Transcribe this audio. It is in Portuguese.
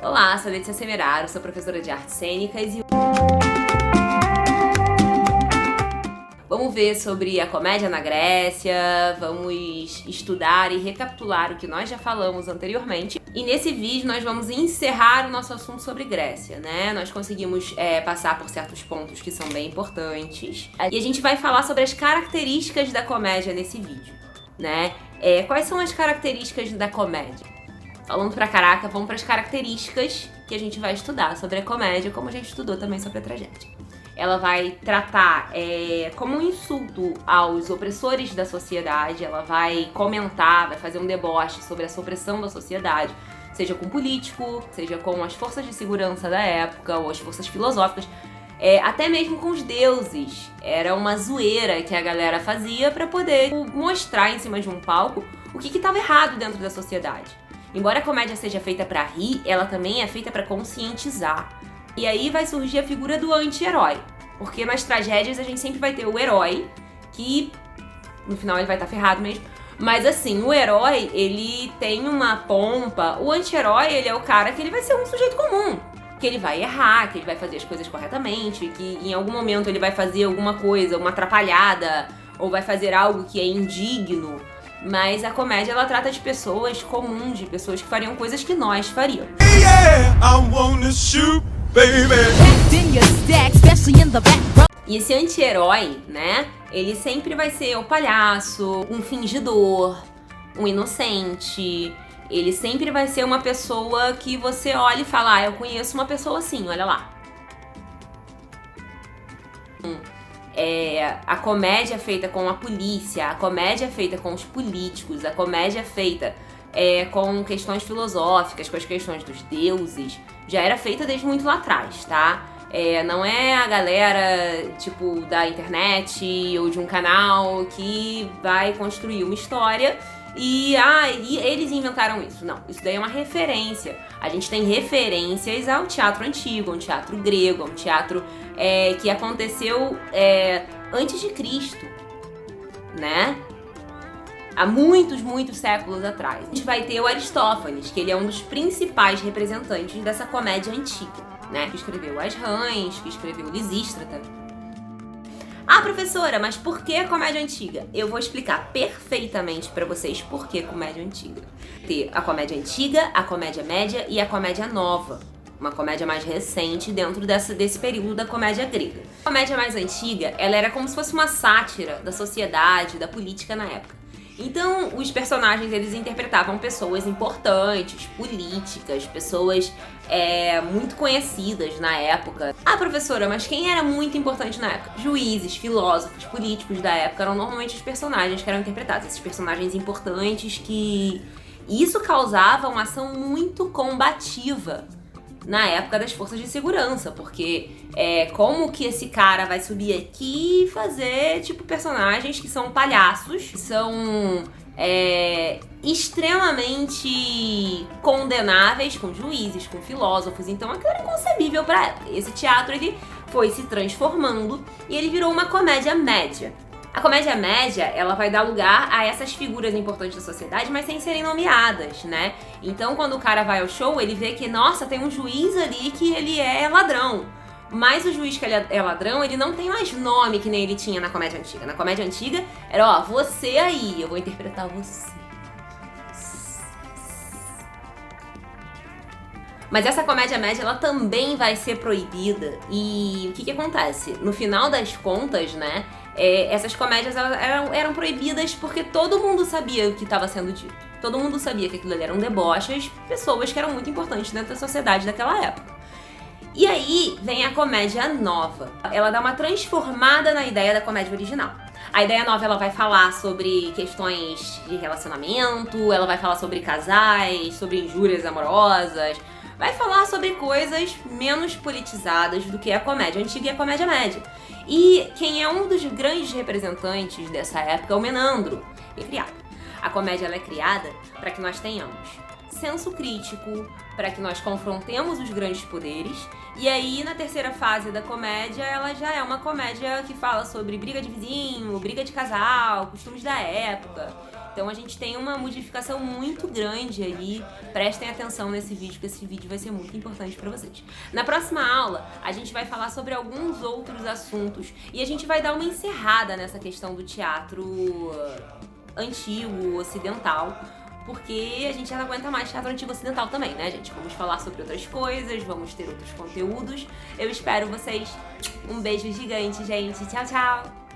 Olá, sou Letícia Semeraro, sou professora de artes cênicas e vamos ver sobre a comédia na Grécia, vamos estudar e recapitular o que nós já falamos anteriormente. E nesse vídeo nós vamos encerrar o nosso assunto sobre Grécia, né? Nós conseguimos passar por certos pontos que são bem importantes. E a gente vai falar sobre as características da comédia nesse vídeo, né? Quais são as características da comédia? Falando pra caraca, vamos para as características que a gente vai estudar sobre a comédia, como a gente estudou também sobre a tragédia. Ela vai tratar como um insulto aos opressores da sociedade, ela vai comentar, vai fazer um deboche sobre essa opressão da sociedade, seja com político, seja com as forças de segurança da época ou as forças filosóficas, até mesmo com os deuses. Era uma zoeira que a galera fazia para poder mostrar em cima de um palco o que estava errado dentro da sociedade. Embora a comédia seja feita pra rir, ela também é feita pra conscientizar. E aí vai surgir a figura do anti-herói. Porque nas tragédias a gente sempre vai ter o herói, que no final ele vai estar ferrado mesmo. Mas assim, o herói, ele tem uma pompa. O anti-herói, ele é o cara que ele vai ser um sujeito comum. Que ele vai errar, que ele vai fazer as coisas corretamente, que em algum momento ele vai fazer alguma coisa, uma atrapalhada, ou vai fazer algo que é indigno. Mas a comédia, ela trata de pessoas comuns, de pessoas que fariam coisas que nós faríamos. E esse anti-herói, né, ele sempre vai ser o palhaço, um fingidor, um inocente. Ele sempre vai ser uma pessoa que você olha e fala, eu conheço uma pessoa assim, olha lá. A comédia é feita com a polícia, a comédia é feita com os políticos, a comédia é feita com questões filosóficas, com as questões dos deuses, já era feita desde muito lá atrás, tá? Não é a galera, tipo, da internet ou de um canal que vai construir uma história e eles inventaram isso. Não, isso daí é uma referência. A gente tem referências ao teatro antigo, ao teatro grego, ao teatro que aconteceu antes de Cristo, né? Há muitos séculos atrás. A gente vai ter o Aristófanes, que ele é um dos principais representantes dessa comédia antiga, né? Que escreveu As Rãs, que escreveu Lisístrata. Ah, professora, mas por que a comédia antiga? Eu vou explicar perfeitamente pra vocês por que comédia antiga. Tem a comédia antiga, a comédia média e a comédia nova. Uma comédia mais recente dentro desse período da comédia grega. A comédia mais antiga, ela era como se fosse uma sátira da sociedade, da política na época. Então, os personagens, eles interpretavam pessoas importantes, políticas, pessoas muito conhecidas na época. Ah, professora, mas quem era muito importante na época? Juízes, filósofos, políticos da época eram normalmente os personagens que eram interpretados. Esses personagens importantes que... Isso causava uma ação muito combativa na época das forças de segurança, porque como que esse cara vai subir aqui e fazer, tipo, personagens que são palhaços, que são extremamente condenáveis com juízes, com filósofos, então aquilo era inconcebível pra época. Esse teatro, ele foi se transformando e ele virou uma comédia média. A comédia média, ela vai dar lugar a essas figuras importantes da sociedade, mas sem serem nomeadas, né? Então, quando o cara vai ao show, ele vê que, nossa, tem um juiz ali que ele é ladrão. Mas o juiz que ele é ladrão, ele não tem mais nome que nem ele tinha na comédia antiga. Na comédia antiga, era, você aí, eu vou interpretar você. Mas essa comédia média, ela também vai ser proibida. E o que acontece? No final das contas, né, essas comédias eram proibidas porque todo mundo sabia o que estava sendo dito. Todo mundo sabia que aquilo ali eram deboches, pessoas que eram muito importantes dentro da sociedade daquela época. E aí vem a comédia nova. Ela dá uma transformada na ideia da comédia original. A ideia nova, ela vai falar sobre questões de relacionamento, ela vai falar sobre casais, sobre injúrias amorosas, vai falar sobre coisas menos politizadas do que a comédia antiga e a comédia média. E quem é um dos grandes representantes dessa época é o Menandro. É criado. A comédia, ela é criada para que nós tenhamos senso crítico, para que nós confrontemos os grandes poderes. E aí, na terceira fase da comédia, ela já é uma comédia que fala sobre briga de vizinho, briga de casal, costumes da época. Então a gente tem uma modificação muito grande ali. Prestem atenção nesse vídeo, que esse vídeo vai ser muito importante para vocês. Na próxima aula, a gente vai falar sobre alguns outros assuntos e a gente vai dar uma encerrada nessa questão do teatro antigo, ocidental, porque a gente já não aguenta mais teatro antigo ocidental também, né, gente? Vamos falar sobre outras coisas, vamos ter outros conteúdos. Eu espero vocês. Um beijo gigante, gente. Tchau, tchau!